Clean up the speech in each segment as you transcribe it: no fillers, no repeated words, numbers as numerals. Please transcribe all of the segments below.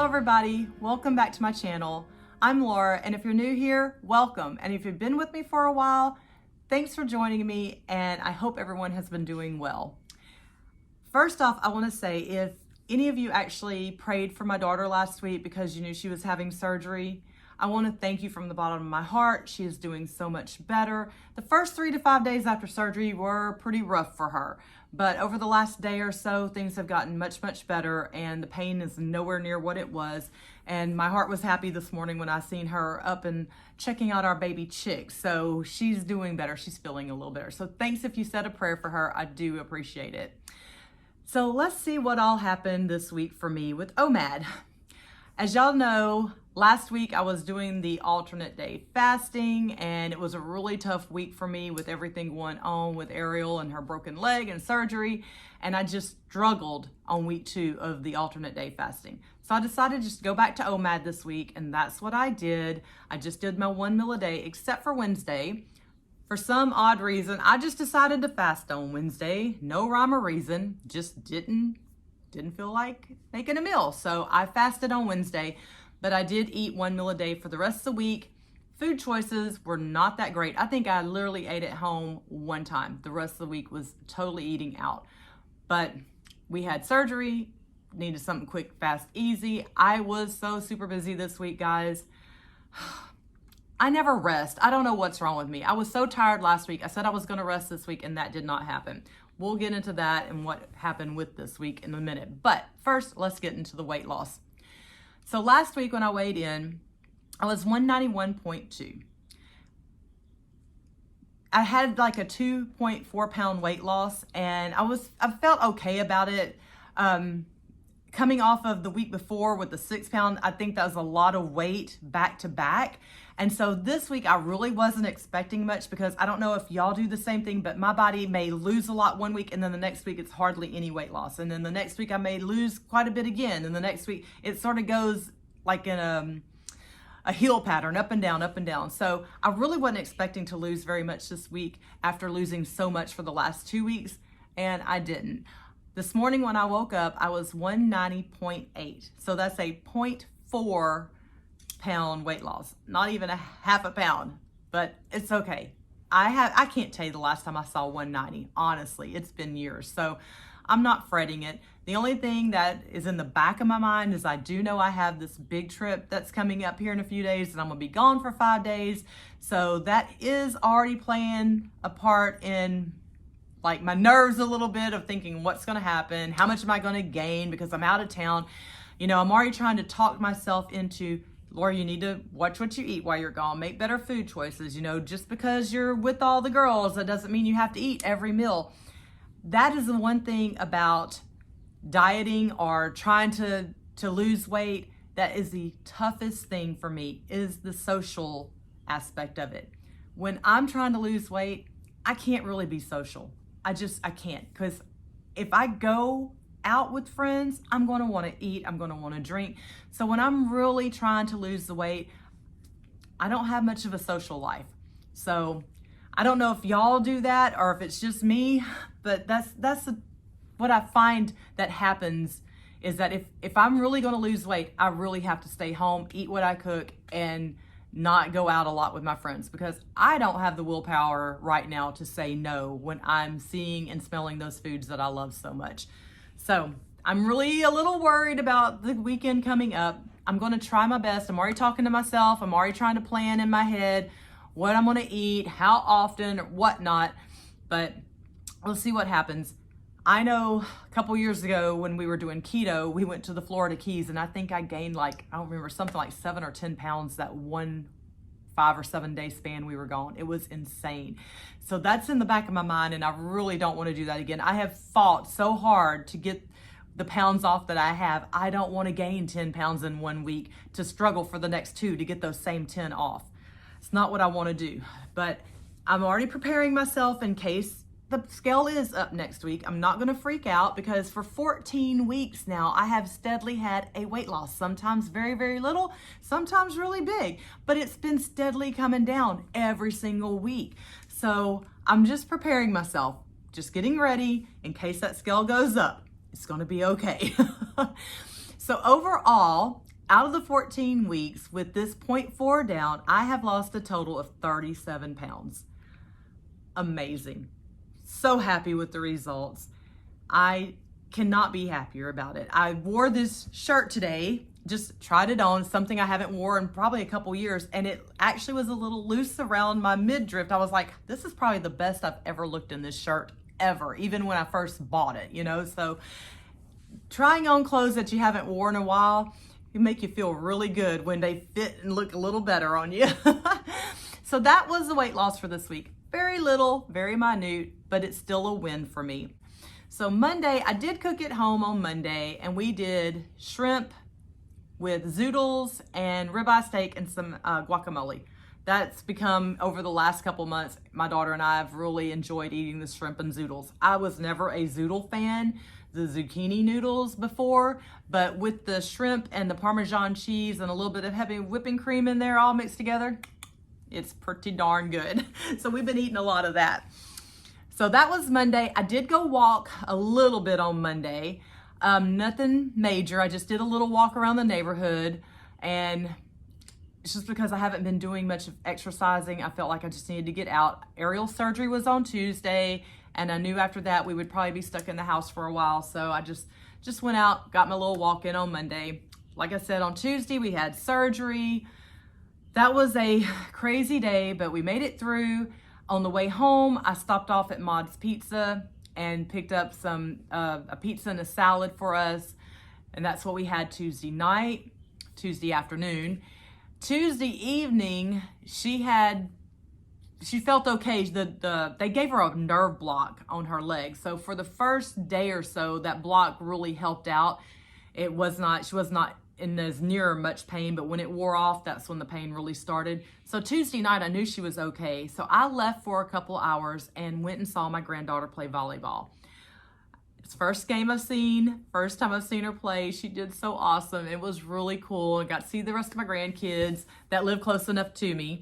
everybody, welcome back to my channel. I'm Laura, and if you're new here, welcome. And if you've been with me for a while, thanks for joining me, and I hope everyone has been doing well. First off, I want to say, if any of you actually prayed for my daughter last week because you knew she was having surgery, I want to thank you from the bottom of my heart. She is doing so much better. The first 3 to 5 days after surgery were pretty rough for her, but over the last day or so, things have gotten much better, and the pain is nowhere near what it was. And my heart was happy this morning when I seen her up and checking out our baby chick. So she's doing better. She's feeling a little better. So thanks if you said a prayer for her. I do appreciate it. So let's see what all happened this week for me with OMAD. As y'all know, last week I was doing the alternate day fasting, and it was a really tough week for me with everything going on with Ariel and her broken leg and surgery, and I just struggled on week 2 of the alternate day fasting. So I decided to just go back to OMAD this week, and that's what I did. I just did my 1 meal a day, except for Wednesday. For some odd reason, I just decided to fast on Wednesday. No rhyme or reason, just didn't feel like making a meal. So I fasted on Wednesday, but I did eat 1 meal a day for the rest of the week. Food choices were not that great. I think I literally ate at home one time. The rest of the week was totally eating out. But we had surgery, needed something quick, fast, easy. I was so super busy this week, guys. I never rest. I don't know what's wrong with me. I was so tired last week. I said I was going to rest this week, and that did not happen. We'll get into that and what happened with this week in a minute. But first, let's get into the weight loss. So last week when I weighed in, I was 191.2. I had like a 2.4 pound weight loss, and I felt okay about it. Coming off of the week before with the 6 pound, I think that was a lot of weight back to back. And so this week I really wasn't expecting much, because I don't know if y'all do the same thing, but my body may lose a lot one week, and then the next week it's hardly any weight loss. And then the next week I may lose quite a bit again. And the next week it sort of goes like in a heel pattern, up and down, up and down. So I really wasn't expecting to lose very much this week after losing so much for the last 2 weeks, and I didn't. This morning when I woke up, I was 190.8. So that's a 0.4 pound weight loss, not even a half a pound, but it's okay. I can't tell you the last time I saw 190. Honestly, it's been years. So I'm not fretting it. The only thing that is in the back of my mind is I do know I have this big trip that's coming up here in a few days, and I'm gonna be gone for 5 days. So that is already playing a part in like my nerves a little bit of thinking what's going to happen, how much am I going to gain because I'm out of town. You know, I'm already trying to talk myself into, Laura, you need to watch what you eat while you're gone, make better food choices. You know, just because you're with all the girls, that doesn't mean you have to eat every meal. That is the one thing about dieting or trying to lose weight that is the toughest thing for me, is the social aspect of it. When I'm trying to lose weight, I can't really be social. I can't, because if I go out with friends, I'm going to want to eat, I'm going to want to drink. So when I'm really trying to lose the weight, I don't have much of a social life. So I don't know if y'all do that or if it's just me, but that's what I find that happens, is that if I'm really going to lose weight, I really have to stay home, eat what I cook, and not go out a lot with my friends, because I don't have the willpower right now to say no when I'm seeing and smelling those foods that I love so much. So I'm really a little worried about the weekend coming up. I'm going to try my best. I'm already talking to myself. I'm already trying to plan in my head what I'm going to eat, how often, or whatnot, but we'll see what happens. I know a couple years ago when we were doing keto, we went to the Florida Keys, and I think I gained like, I don't remember, something like 7 or 10 pounds that 5 or 7 day span we were gone. It was insane. So that's in the back of my mind, and I really don't want to do that again. I have fought so hard to get the pounds off that I have. I don't want to gain 10 pounds in 1 week to struggle for the next 2 to get those same 10 off. It's not what I want to do, but I'm already preparing myself in case the scale is up next week. I'm not going to freak out, because for 14 weeks now, I have steadily had a weight loss. Sometimes very, very little, sometimes really big, but it's been steadily coming down every single week. So I'm just preparing myself, just getting ready in case that scale goes up. It's going to be okay. So overall, out of the 14 weeks with this 0.4 down, I have lost a total of 37 pounds. Amazing. So happy with the results. I cannot be happier about it. I wore this shirt today, just tried it on, something I haven't worn in probably a couple years, and it actually was a little loose around my midriff. I was like, this is probably the best I've ever looked in this shirt ever, even when I first bought it, you know? So trying on clothes that you haven't worn in a while can make you feel really good when they fit and look a little better on you. So that was the weight loss for this week. Very little, very minute, but it's still a win for me. So Monday, I did cook at home on Monday, and we did shrimp with zoodles and ribeye steak and some guacamole. That's become, over the last couple months, my daughter and I have really enjoyed eating the shrimp and zoodles. I was never a zoodle fan, the zucchini noodles before, but with the shrimp and the Parmesan cheese and a little bit of heavy whipping cream in there all mixed together, it's pretty darn good. So we've been eating a lot of that. So that was Monday. I did go walk a little bit on Monday. Nothing major. I just did a little walk around the neighborhood, and it's just because I haven't been doing much exercising. I felt like I just needed to get out. Aerial surgery was on Tuesday, and I knew after that we would probably be stuck in the house for a while. So I just went out, got my little walk in on Monday. Like I said, on Tuesday we had surgery. That was a crazy day, but we made it through. On the way home, I stopped off at Mod's Pizza and picked up some a pizza and a salad for us, and that's what we had Tuesday night, Tuesday afternoon. Tuesday evening, she felt okay. They gave her a nerve block on her leg, so for the first day or so, that block really helped out. She was not in as near much pain, but when it wore off, that's when the pain really started. So Tuesday night, I knew she was okay. So I left for a couple hours and went and saw my granddaughter play volleyball. It's the first time I've seen her play. She did so awesome. It was really cool. I got to see the rest of my grandkids that live close enough to me.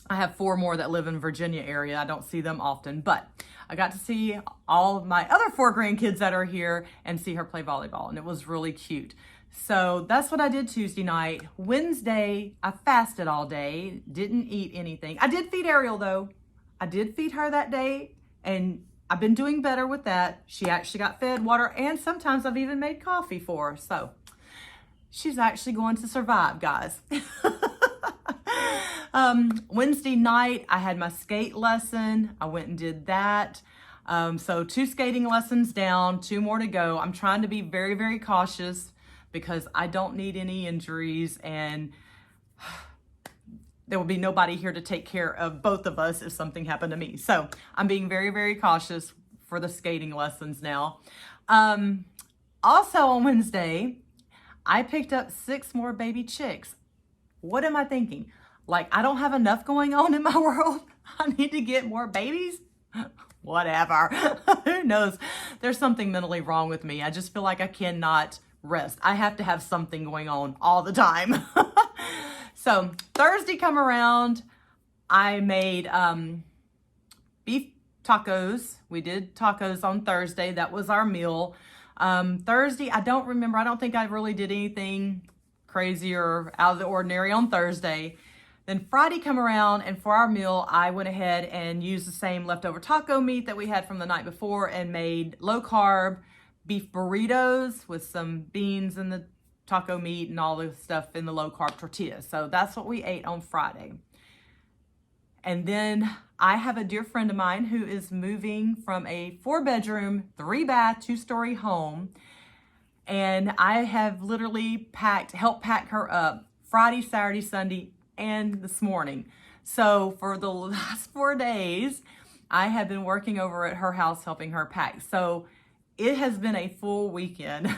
I have 4 more that live in Virginia area. I don't see them often, but I got to see all of my other 4 grandkids that are here and see her play volleyball, and it was really cute. So that's what I did Tuesday night. Wednesday, I fasted all day, didn't eat anything. I did feed Ariel though. I did feed her that day, and I've been doing better with that. She actually got fed water, and sometimes I've even made coffee for her. So she's actually going to survive, guys. Wednesday night, I had my skate lesson. I went and did that. So 2 skating lessons down, 2 more to go. I'm trying to be very, very cautious because I don't need any injuries, and there will be nobody here to take care of both of us if something happened to me. So I'm being very, very cautious for the skating lessons now. Also on Wednesday, I picked up 6 more baby chicks. What am I thinking? Like, I don't have enough going on in my world? I need to get more babies? Whatever. Who knows? There's something mentally wrong with me. I just feel like I cannot rest. I have to have something going on all the time. So Thursday come around, I made beef tacos. We did tacos on Thursday. That was our meal. Thursday, I don't remember. I don't think I really did anything crazy or out of the ordinary on Thursday. Then Friday come around, and for our meal, I went ahead and used the same leftover taco meat that we had from the night before and made low carb beef burritos with some beans and the taco meat and all the stuff in the low carb tortillas. So that's what we ate on Friday. And then I have a dear friend of mine who is moving from a 4-bedroom, 3-bath, 2-story home. And I have literally helped pack her up Friday, Saturday, Sunday, and this morning. So for the last 4 days, I have been working over at her house helping her pack. So it has been a full weekend.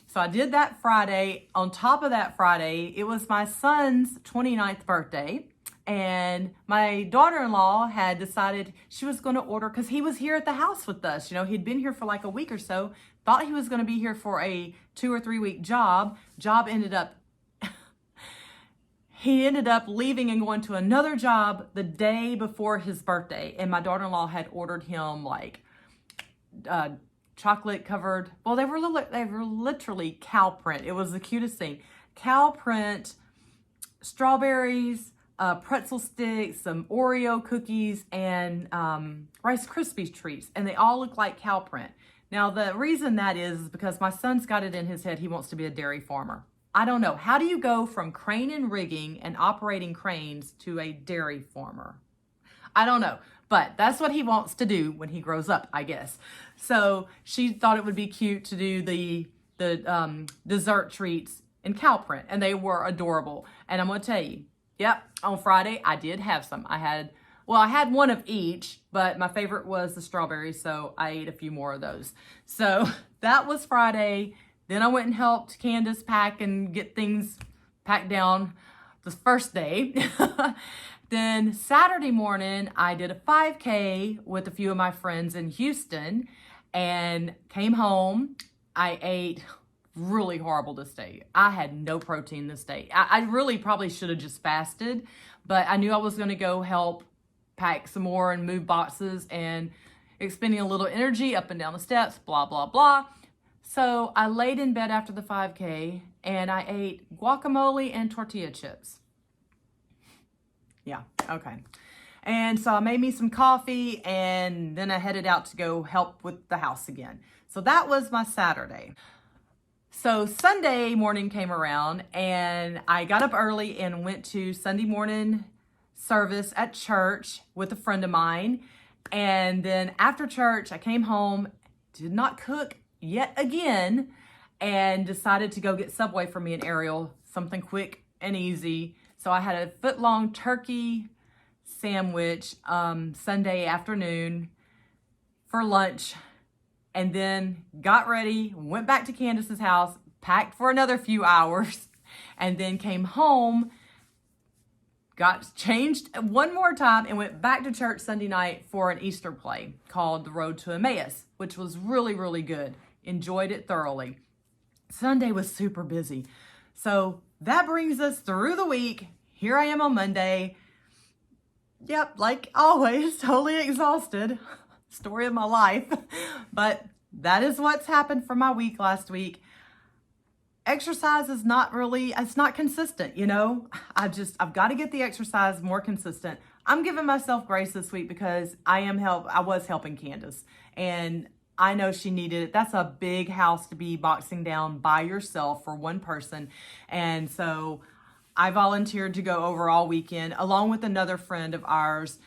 So I did that Friday. On top of that Friday, it was my son's 29th birthday. And my daughter-in-law had decided she was going to order, because he was here at the house with us. You know, he'd been here for like a week or so, thought he was going to be here for a 2 or 3 week job. He ended up leaving and going to another job the day before his birthday. And my daughter-in-law had ordered him like chocolate covered, well, they were literally cow print. It was the cutest thing. cow print strawberries, pretzel sticks, some Oreo cookies, and Rice Krispies treats, and they all look like cow print. Now, the reason that is because my son's got it in his head he wants to be a dairy farmer. I don't know. How do you go from crane and rigging and operating cranes to a dairy farmer? I don't know, but that's what he wants to do when he grows up, I guess. So she thought it would be cute to do the dessert treats in cow print, and they were adorable. And I'm going to tell you, yep, on Friday, I did have some. I had one of each, but my favorite was the strawberries, so I ate a few more of those. So that was Friday. Then I went and helped Candace pack and get things packed down the first day. Then Saturday morning, I did a 5K with a few of my friends in Houston and came home. I ate really horrible this day. I had no protein this day. I really probably should have just fasted, but I knew I was going to go help pack some more and move boxes and expending a little energy up and down the steps, blah, blah, blah. So I laid in bed after the 5K and I ate guacamole and tortilla chips. Yeah, okay. And so I made me some coffee and then I headed out to go help with the house again. So that was my Saturday. So Sunday morning came around and I got up early and went to Sunday morning service at church with a friend of mine. And then after church, I came home, did not cook yet again, and decided to go get Subway for me and Ariel, something quick and easy. So I had a foot-long turkey sandwich Sunday afternoon for lunch, and then got ready, went back to Candace's house, packed for another few hours, and then came home, got changed one more time, and went back to church Sunday night for an Easter play called The Road to Emmaus, which was really, really good. Enjoyed it thoroughly. Sunday was super busy. So that brings us through the week. Here I am on Monday. Yep, like always, totally exhausted. Story of my life. But that is what's happened for my week last week. Exercise is it's not consistent, you know. I've got to get the exercise more consistent. I'm giving myself grace this week because I was helping Candace, and I know she needed it. That's a big house to be boxing down by yourself for one person. And so I volunteered to go over all weekend along with another friend of ours.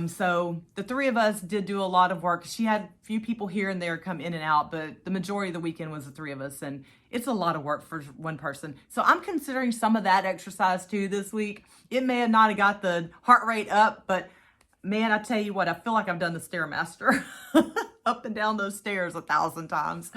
So the three of us did do a lot of work. She had a few people here and there come in and out, but the majority of the weekend was the three of us, and it's a lot of work for one person. So I'm considering some of that exercise too this week. It may have not have got the heart rate up, but man, I tell you what, I feel like I've done the Stairmaster up and down those stairs 1,000 times.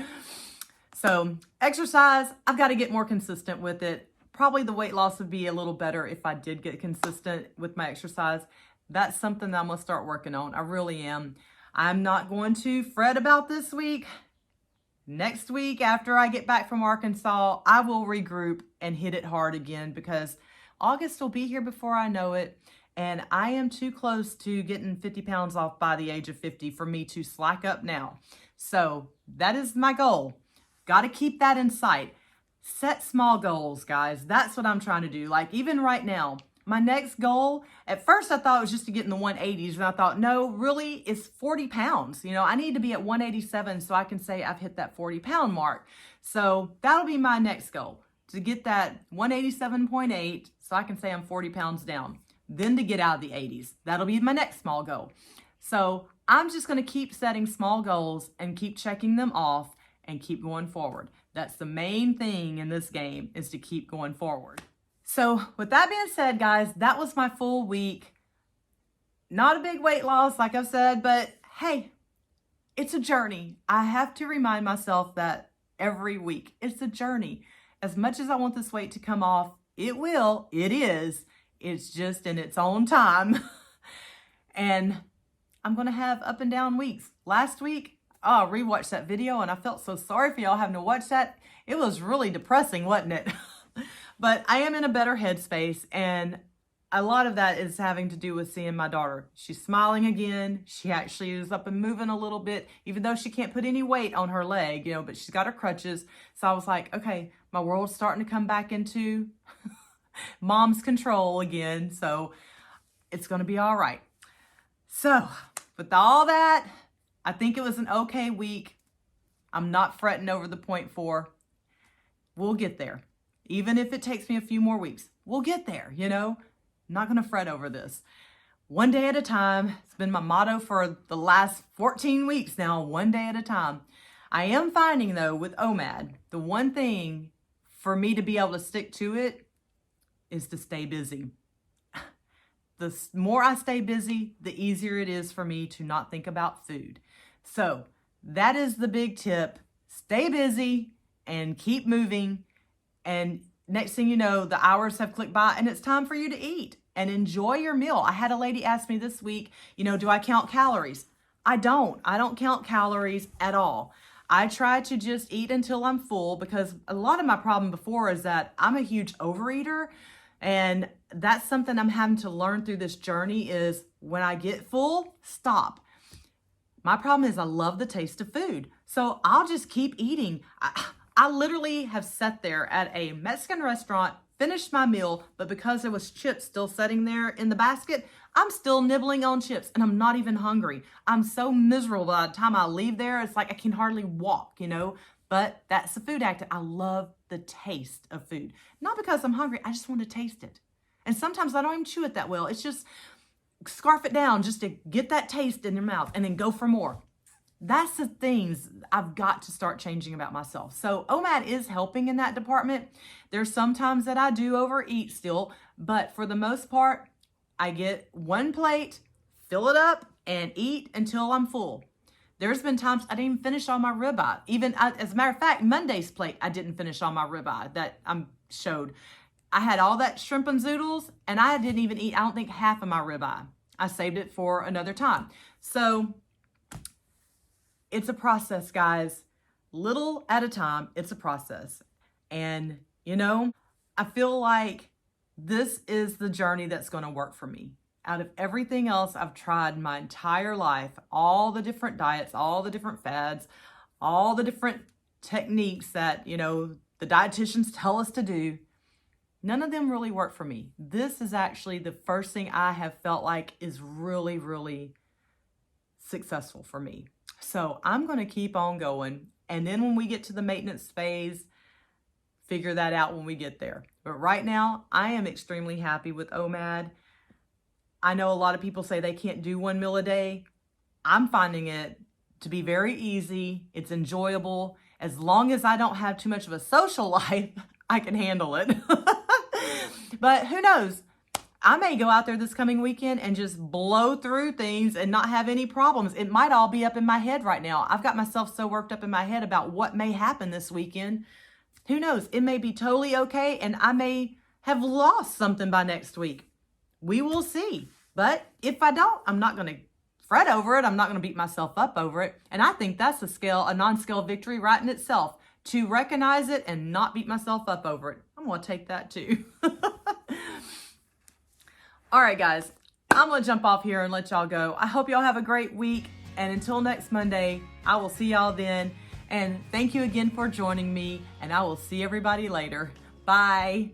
So exercise, I've got to get more consistent with it. Probably the weight loss would be a little better if I did get consistent with my exercise. That's something that I'm going to start working on. I really am. I'm not going to fret about this week. Next week, after I get back from Arkansas, I will regroup and hit it hard again because August will be here before I know it. And I am too close to getting 50 pounds off by the age of 50 for me to slack up now. So that is my goal. Got to keep that in sight. Set small goals, guys. That's what I'm trying to do. Like even right now, my next goal, at first I thought it was just to get in the 180s. And I thought, no, really, it's 40 pounds. You know, I need to be at 187 so I can say I've hit that 40-pound mark. So that'll be my next goal, to get that 187.8 so I can say I'm 40 pounds down. Then to get out of the 80s. That'll be my next small goal. So I'm just going to keep setting small goals and keep checking them off and keep going forward. That's the main thing in this game, is to keep going forward. So with that being said, guys, that was my full week. Not a big weight loss, like I've said, but hey, it's a journey. I have to remind myself that every week. It's a journey. As much as I want this weight to come off, it will. It is. It's just in its own time. And I'm going to have up and down weeks. Last week, I rewatched that video and I felt so sorry for y'all having to watch that. It was really depressing, wasn't it? But I am in a better headspace, and a lot of that is having to do with seeing my daughter. She's smiling again. She actually is up and moving a little bit, even though she can't put any weight on her leg, you know, but she's got her crutches. So I was like, okay, My world's starting to come back into mom's control again. So it's going to be all right. So with all that, I think it was an okay week. I'm not fretting over the 0.4. We'll get there. Even if it takes me a few more weeks, we'll get there, you know? I'm not going to fret over this. One day at a time. It's been my motto for the last 14 weeks now, one day at a time. I am finding, though, with OMAD, the one thing for me to be able to stick to it is to stay busy. The more I stay busy, the easier it is for me to not think about food. So that is the big tip. Stay busy and keep moving. And next thing you know, the hours have clicked by and it's time for you to eat and enjoy your meal. I had a lady ask me this week, do I count calories? I don't count calories at all. I try to just eat until I'm full, because a lot of my problem before is that I'm a huge overeater, and that's something I'm having to learn through this journey is when I get full, stop. My problem is I love the taste of food, so I'll just keep eating. I literally have sat there at a Mexican restaurant, finished my meal, but because there was chips still sitting there in the basket, I'm still nibbling on chips and I'm not even hungry. I'm so miserable by the time I leave there. It's like I can hardly walk, but that's the food addict. I love the taste of food. Not because I'm hungry, I just want to taste it. And sometimes I don't even chew it that well. It's just scarf it down just to get that taste in your mouth and then go for more. That's the things I've got to start changing about myself. So OMAD is helping in that department. There's some times that I do overeat still, but for the most part, I get one plate, fill it up, and eat until I'm full. There's been times I didn't even finish all my ribeye. As a matter of fact, Monday's plate, I didn't finish all my ribeye that I showed. I had all that shrimp and zoodles, and I didn't even eat, I don't think, half of my ribeye. I saved it for another time. So it's a process, guys. Little at a time, it's a process. And, I feel like this is the journey that's going to work for me. Out of everything else I've tried my entire life, all the different diets, all the different fads, all the different techniques that, the dietitians tell us to do, none of them really work for me. This is actually the first thing I have felt like is really, really successful for me. So I'm going to keep on going. And then when we get to the maintenance phase, figure that out when we get there. But right now, I am extremely happy with OMAD. I know a lot of people say they can't do one meal a day. I'm finding it to be very easy. It's enjoyable. As long as I don't have too much of a social life, I can handle it. But who knows? I may go out there this coming weekend and just blow through things and not have any problems. It might all be up in my head right now. I've got myself so worked up in my head about what may happen this weekend. Who knows? It may be totally okay, and I may have lost something by next week. We will see. But if I don't, I'm not going to fret over it. I'm not going to beat myself up over it. And I think that's a non-scale victory right in itself, to recognize it and not beat myself up over it. I'm going to take that too. All right, guys, I'm going to jump off here and let y'all go. I hope y'all have a great week. And until next Monday, I will see y'all then. And thank you again for joining me. And I will see everybody later. Bye.